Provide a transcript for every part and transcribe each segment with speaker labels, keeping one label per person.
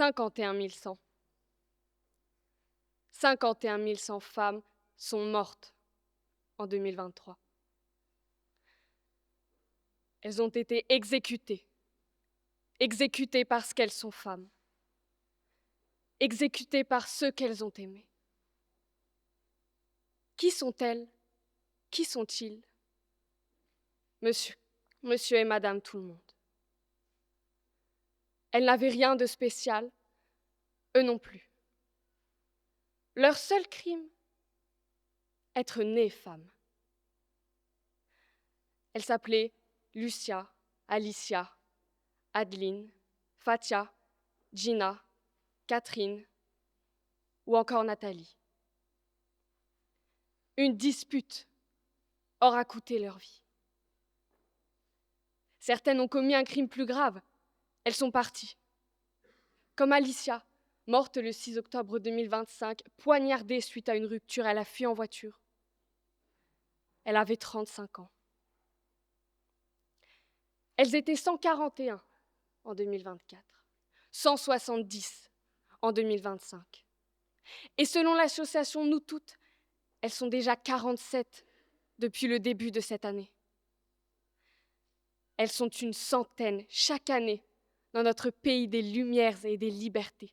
Speaker 1: 51 100. 51 100 femmes sont mortes en 2023. Elles ont été exécutées. Exécutées parce qu'elles sont femmes. Exécutées par ceux qu'elles ont aimés. Qui sont-elles? Qui sont-ils? Monsieur et madame tout le monde. Elles n'avaient rien de spécial, eux non plus. Leur seul crime, être nées femmes. Elles s'appelaient Lucia, Alicia, Adeline, Fatia, Gina, Catherine ou encore Nathalie. Une dispute aura coûté leur vie. Certaines ont commis un crime plus grave. Elles sont parties. Comme Alicia, morte le 6 octobre 2025, poignardée suite à une rupture, elle a fui en voiture. Elle avait 35 ans. Elles étaient 141 en 2024, 170 en 2025. Et selon l'association Nous Toutes, elles sont déjà 47 depuis le début de cette année. Elles sont une centaine chaque année dans notre pays des lumières et des libertés.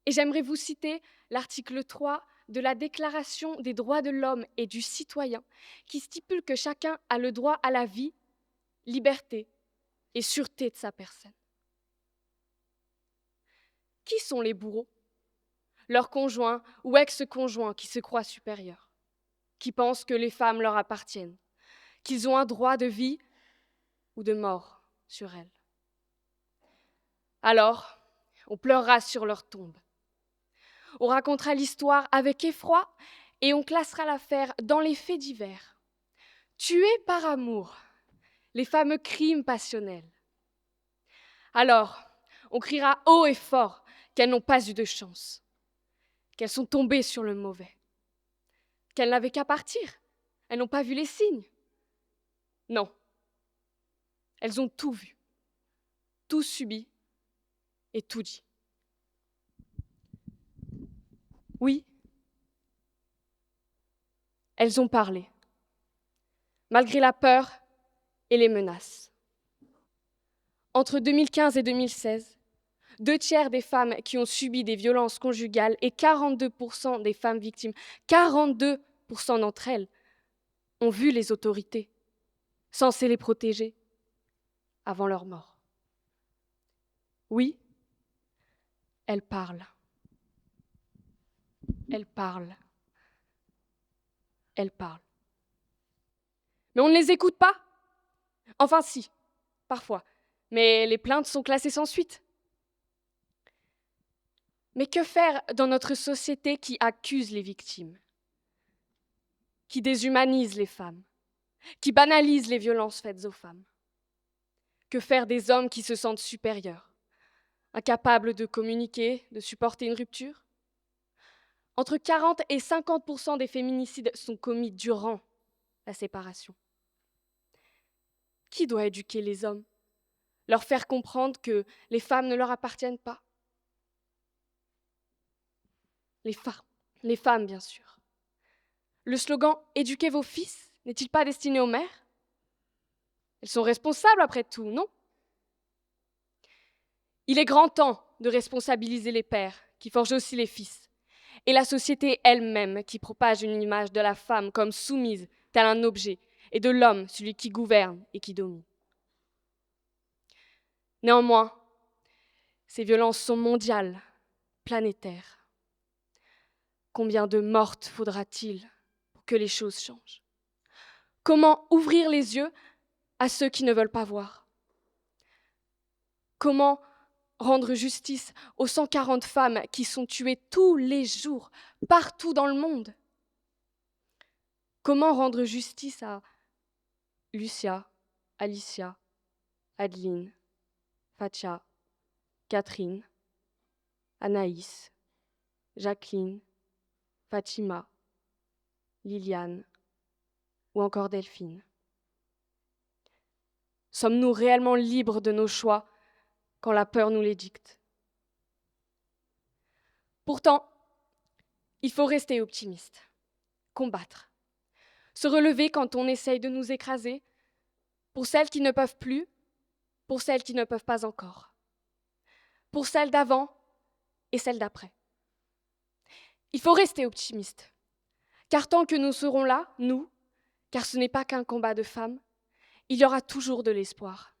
Speaker 1: Et j'aimerais vous citer l'article 3 de la Déclaration des droits de l'homme et du citoyen qui stipule que chacun a le droit à la vie, liberté et sûreté de sa personne. Qui sont les bourreaux? Leurs conjoints ou ex-conjoints qui se croient supérieurs, qui pensent que les femmes leur appartiennent, qu'ils ont un droit de vie ou de mort sur elles. Alors, on pleurera sur leur tombe. On racontera l'histoire avec effroi et on classera l'affaire dans les faits divers. Tuées par amour, les fameux crimes passionnels. Alors, on criera haut et fort qu'elles n'ont pas eu de chance, qu'elles sont tombées sur le mauvais, qu'elles n'avaient qu'à partir, elles n'ont pas vu les signes. Non, elles ont tout vu, tout subi et tout dit. Oui, elles ont parlé, malgré la peur et les menaces. Entre 2015 et 2016, 2/3 des femmes qui ont subi des violences conjugales et 42% des femmes victimes, 42% d'entre elles, ont vu les autorités, censées les protéger, avant leur mort. Oui, elles parlent. Elles parlent. Elles parlent. Mais on ne les écoute pas. Enfin si, parfois. Mais les plaintes sont classées sans suite. Mais que faire dans notre société qui accuse les victimes, qui déshumanise les femmes, qui banalise les violences faites aux femmes? Que faire des hommes qui se sentent supérieurs, incapables de communiquer, de supporter une rupture? Entre 40 et 50% des féminicides sont commis durant la séparation. Qui doit éduquer les hommes? Leur faire comprendre que les femmes ne leur appartiennent pas? Les femmes, bien sûr. Le slogan « Éduquez vos fils » n'est-il pas destiné aux mères? Elles sont responsables après tout, non? Il est grand temps de responsabiliser les pères, qui forgent aussi les fils, et la société elle-même, qui propage une image de la femme comme soumise, tel un objet, et de l'homme, celui qui gouverne et qui domine. Néanmoins, ces violences sont mondiales, planétaires. Combien de mortes faudra-t-il pour que les choses changent? Comment ouvrir les yeux à ceux qui ne veulent pas voir? Comment rendre justice aux 140 femmes qui sont tuées tous les jours, partout dans le monde? Comment rendre justice à Lucia, Alicia, Adeline, Fatia, Catherine, Anaïs, Jacqueline, Fatima, Liliane ou encore Delphine? Sommes-nous réellement libres de nos choix quand la peur nous les dicte. Pourtant, il faut rester optimiste, combattre, se relever quand on essaye de nous écraser, pour celles qui ne peuvent plus, pour celles qui ne peuvent pas encore, pour celles d'avant et celles d'après. Il faut rester optimiste, car tant que nous serons là, nous, car ce n'est pas qu'un combat de femmes, il y aura toujours de l'espoir.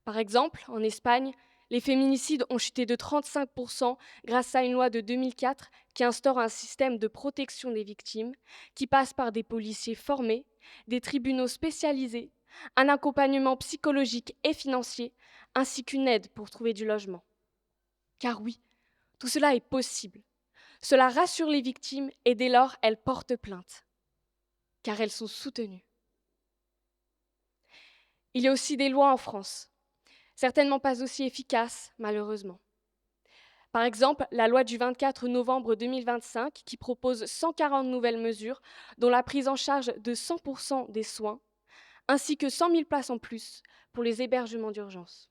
Speaker 1: Par exemple, en Espagne, les féminicides ont chuté de 35% grâce à une loi de 2004 qui instaure un système de protection des victimes qui passe par des policiers formés, des tribunaux spécialisés, un accompagnement psychologique et financier, ainsi qu'une aide pour trouver du logement. Car oui, tout cela est possible. Cela rassure les victimes et dès lors, elles portent plainte, car elles sont soutenues. Il y a aussi des lois en France, certainement pas aussi efficaces, malheureusement. Par exemple, la loi du 24 novembre 2025 qui propose 140 nouvelles mesures, dont la prise en charge de 100% des soins, ainsi que 100 000 places en plus pour les hébergements d'urgence.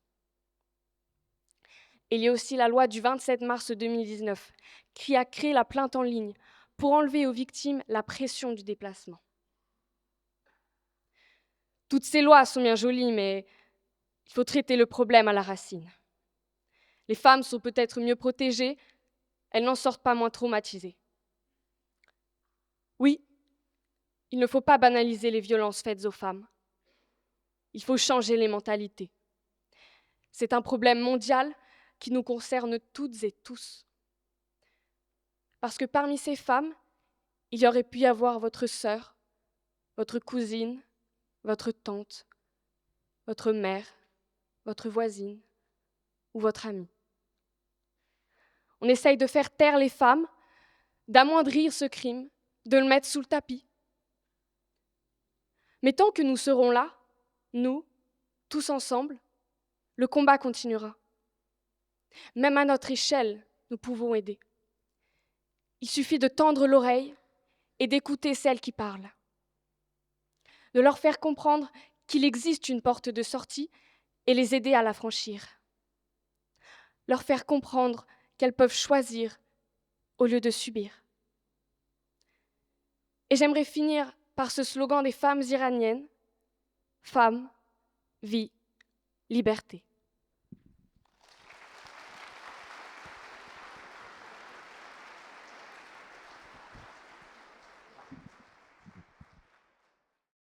Speaker 1: Il y a aussi la loi du 27 mars 2019 qui a créé la plainte en ligne pour enlever aux victimes la pression du déplacement. Toutes ces lois sont bien jolies, mais il faut traiter le problème à la racine. Les femmes sont peut-être mieux protégées, elles n'en sortent pas moins traumatisées. Oui, il ne faut pas banaliser les violences faites aux femmes. Il faut changer les mentalités. C'est un problème mondial qui nous concerne toutes et tous. Parce que parmi ces femmes, il y aurait pu y avoir votre sœur, votre cousine, votre tante, votre mère, votre voisine ou votre amie. On essaye de faire taire les femmes, d'amoindrir ce crime, de le mettre sous le tapis. Mais tant que nous serons là, nous, tous ensemble, le combat continuera. Même à notre échelle, nous pouvons aider. Il suffit de tendre l'oreille et d'écouter celles qui parlent. De leur faire comprendre qu'il existe une porte de sortie et les aider à la franchir. Leur faire comprendre qu'elles peuvent choisir au lieu de subir. Et j'aimerais finir par ce slogan des femmes iraniennes: Femme, vie, liberté.